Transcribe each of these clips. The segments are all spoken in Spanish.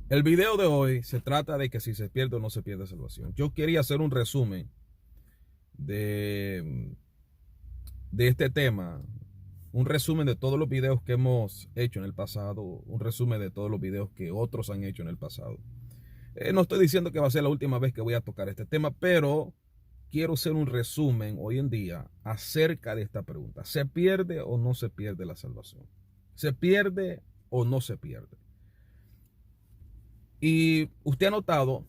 El video de hoy se trata de que si se pierde o no se pierde salvación. Yo quería hacer un resumen de, de este tema, un resumen de todos los videos que hemos hecho en el pasado, un resumen de todos los videos que otros han hecho en el pasado. No estoy diciendo que va a ser la última vez que voy a tocar este tema, pero quiero hacer un resumen hoy en día acerca de esta pregunta. ¿Se pierde o no se pierde la salvación? ¿Se pierde o no se pierde? Y usted ha notado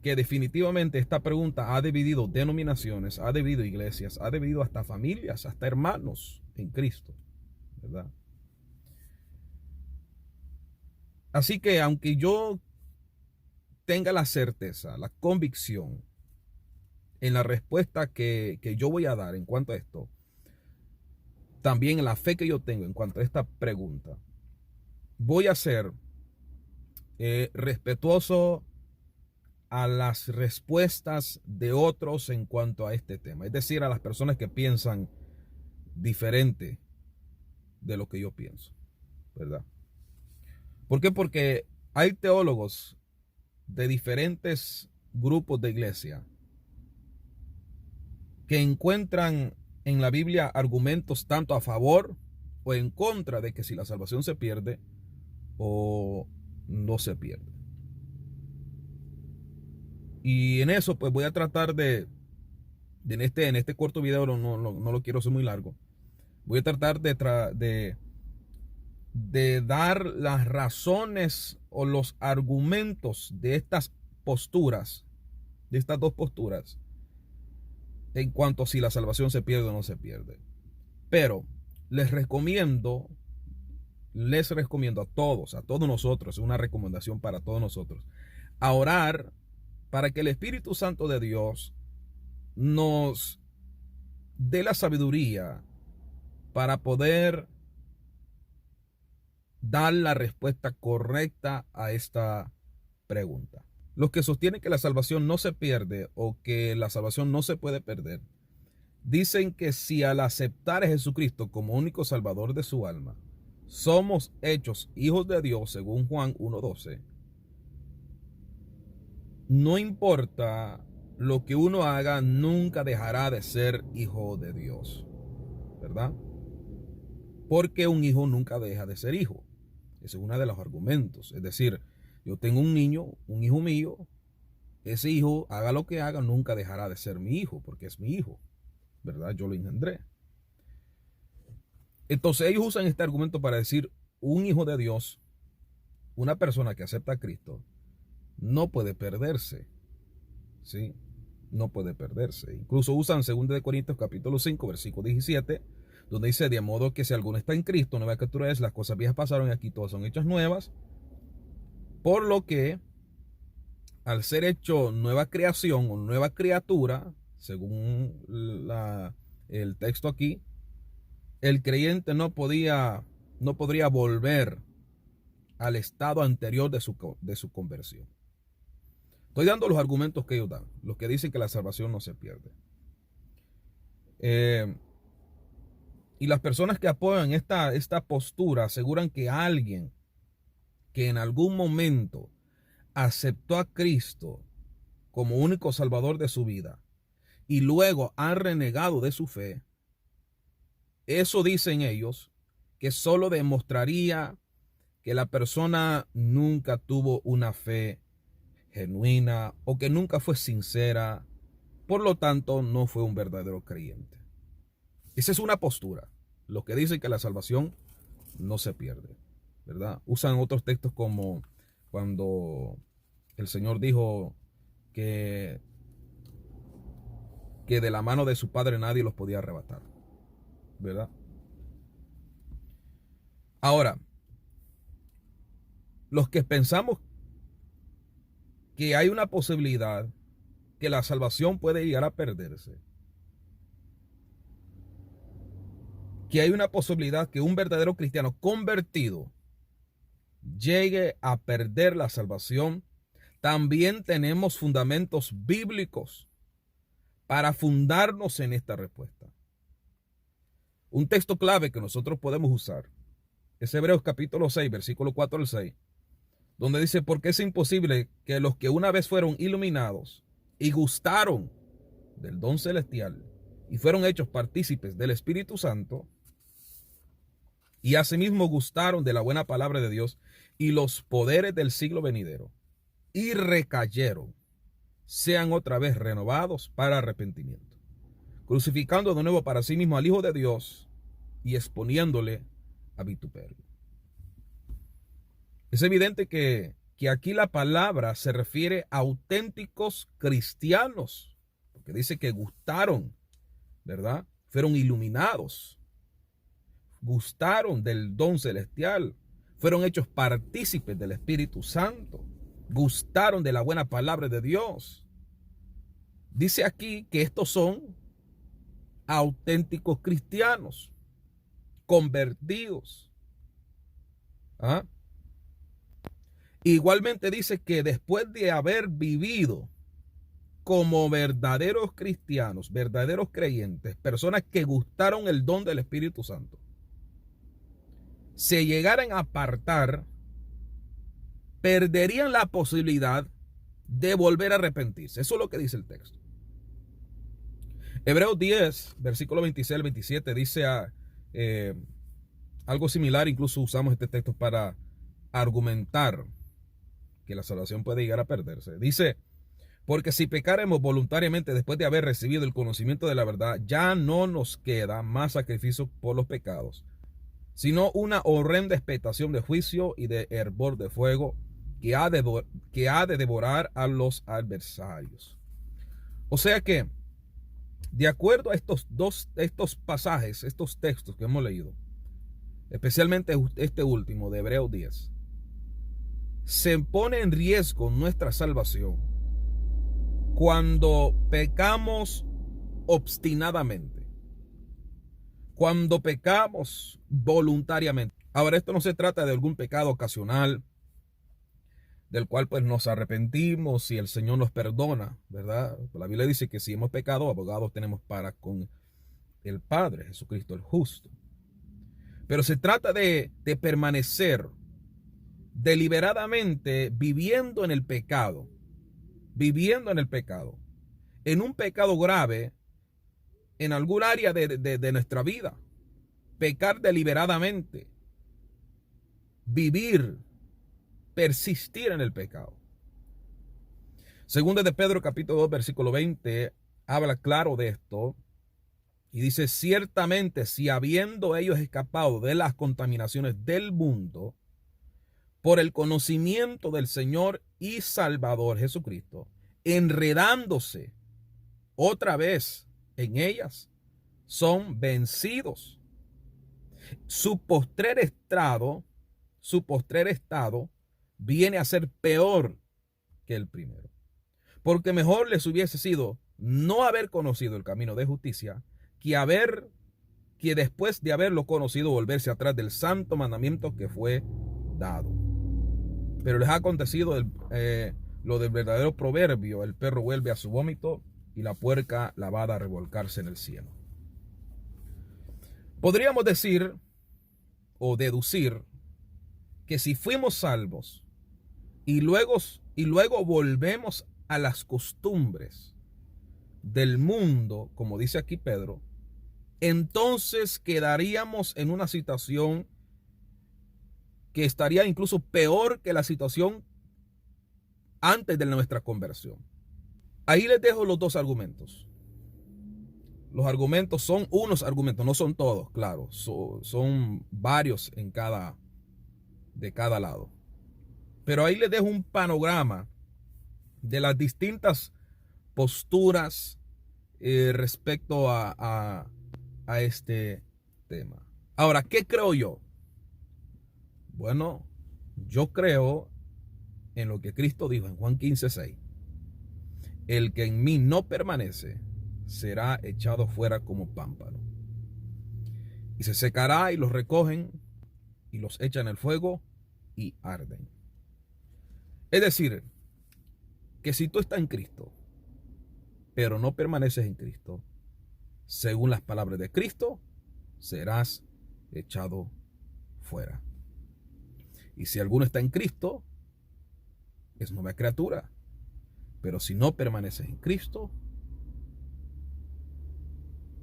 que definitivamente esta pregunta ha dividido denominaciones, ha dividido iglesias, ha dividido hasta familias, hasta hermanos en Cristo, ¿verdad? Así que aunque yo tenga la certeza, la convicción en la respuesta que yo voy a dar en cuanto a esto, también en la fe que yo tengo en cuanto a esta pregunta, voy a ser respetuoso a las respuestas de otros en cuanto a este tema. Es decir, a las personas que piensan diferente de lo que yo pienso, ¿verdad? ¿Por qué? Porque hay teólogos de diferentes grupos de iglesia que encuentran en la Biblia argumentos tanto a favor o en contra de que si la salvación se pierde o no se pierde. Y en eso pues voy a tratar en este corto video, no lo quiero hacer muy largo, voy a tratar de dar las razones o los argumentos de estas posturas, de estas dos posturas, en cuanto a si la salvación se pierde o no se pierde. Pero les recomiendo a todos nosotros, una recomendación para todos nosotros, a orar para que el Espíritu Santo de Dios nos dé la sabiduría para poder dar la respuesta correcta a esta pregunta. Los que sostienen que la salvación no se pierde o que la salvación no se puede perder, dicen que si al aceptar a Jesucristo como único salvador de su alma, somos hechos hijos de Dios según Juan 1:12, no importa lo que uno haga, nunca dejará de ser hijo de Dios, ¿verdad? Porque un hijo nunca deja de ser hijo. Ese es uno de los argumentos. Es decir, yo tengo un niño, un hijo mío, ese hijo, haga lo que haga, nunca dejará de ser mi hijo, porque es mi hijo, ¿verdad? Yo lo engendré. Entonces ellos usan este argumento para decir, un hijo de Dios, una persona que acepta a Cristo, no puede perderse, ¿sí? No puede perderse. Incluso usan 2 Corintios capítulo 5, versículo 17, donde dice, de modo que si alguno está en Cristo, nueva criatura es, las cosas viejas pasaron y aquí todas son hechas nuevas, por lo que al ser hecho nueva creación o nueva criatura, según el texto aquí, el creyente no podría volver al estado anterior de su conversión. Estoy dando los argumentos que ellos dan, los que dicen que la salvación no se pierde. Y las personas que apoyan esta postura aseguran que alguien que en algún momento aceptó a Cristo como único salvador de su vida y luego ha renegado de su fe, eso dicen ellos que solo demostraría que la persona nunca tuvo una fe genuina o que nunca fue sincera, por lo tanto no fue un verdadero creyente. Esa es una postura, los que dicen que la salvación no se pierde, ¿verdad? Usan otros textos como cuando el Señor dijo que de la mano de su Padre nadie los podía arrebatar, ¿verdad? Ahora, los que pensamos que hay una posibilidad que la salvación puede llegar a perderse, que hay una posibilidad que un verdadero cristiano convertido llegue a perder la salvación, también tenemos fundamentos bíblicos para fundarnos en esta respuesta. Un texto clave que nosotros podemos usar es Hebreos capítulo 6, versículo 4 al 6, donde dice, porque es imposible que los que una vez fueron iluminados y gustaron del don celestial y fueron hechos partícipes del Espíritu Santo, y asimismo gustaron de la buena palabra de Dios y los poderes del siglo venidero, y recayeron, sean otra vez renovados para arrepentimiento, crucificando de nuevo para sí mismo al Hijo de Dios y exponiéndole a vituperio. Es evidente que aquí la palabra se refiere a auténticos cristianos, porque dice que gustaron, ¿verdad? Fueron iluminados, gustaron del don celestial, fueron hechos partícipes del Espíritu Santo, gustaron de la buena palabra de Dios. Dice aquí que estos son auténticos cristianos, convertidos. ¿Ah? Igualmente dice que después de haber vivido como verdaderos cristianos, verdaderos creyentes, personas que gustaron el don del Espíritu Santo, se llegaran a apartar, perderían la posibilidad de volver a arrepentirse. Eso es lo que dice el texto. Hebreos 10, versículo 26 al 27 dice algo similar. Incluso usamos este texto para argumentar que la salvación puede llegar a perderse. Dice, porque si pecaremos voluntariamente después de haber recibido el conocimiento de la verdad, ya no nos queda más sacrificio por los pecados, sino una horrenda expectación de juicio y de hervor de fuego que ha de devorar a los adversarios. O sea que, de acuerdo a estos pasajes, estos textos que hemos leído, especialmente este último de Hebreos 10, se pone en riesgo nuestra salvación cuando pecamos obstinadamente, cuando pecamos voluntariamente. Ahora, esto no se trata de algún pecado ocasional del cual pues nos arrepentimos y el Señor nos perdona, ¿verdad? La Biblia dice que si hemos pecado, abogados tenemos para con el Padre, Jesucristo el justo. Pero se trata de permanecer deliberadamente viviendo en el pecado, en un pecado grave, en algún área de nuestra vida, pecar deliberadamente, persistir en el pecado. Segunda de Pedro capítulo 2 versículo 20 habla claro de esto y dice, ciertamente si habiendo ellos escapado de las contaminaciones del mundo por el conocimiento del Señor y Salvador Jesucristo, enredándose otra vez en ellas, son vencidos. Su postrer estado viene a ser peor que el primero. Porque mejor les hubiese sido no haber conocido el camino de justicia que después de haberlo conocido volverse atrás del santo mandamiento que fue dado. Pero les ha acontecido lo del verdadero proverbio: el perro vuelve a su vómito y la puerca lavada a revolcarse en el cielo. Podríamos decir o deducir que si fuimos salvos y luego volvemos a las costumbres del mundo, como dice aquí Pedro, entonces quedaríamos en una situación que estaría incluso peor que la situación antes de nuestra conversión. Ahí les dejo los dos argumentos. Los argumentos son unos argumentos, no son todos, claro, son varios de cada lado. Pero ahí les dejo un panorama de las distintas posturas respecto a este tema. Ahora, ¿qué creo yo? Bueno, yo creo en lo que Cristo dijo en Juan 15:6. El que en mí no permanece será echado fuera como pámpano. Y se secará y los recogen y los echan en el fuego y arden. Es decir, que si tú estás en Cristo, pero no permaneces en Cristo, según las palabras de Cristo, serás echado fuera. Y si alguno está en Cristo, es nueva criatura. Pero si no permaneces en Cristo,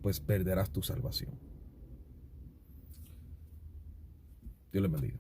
pues perderás tu salvación. Dios les bendiga.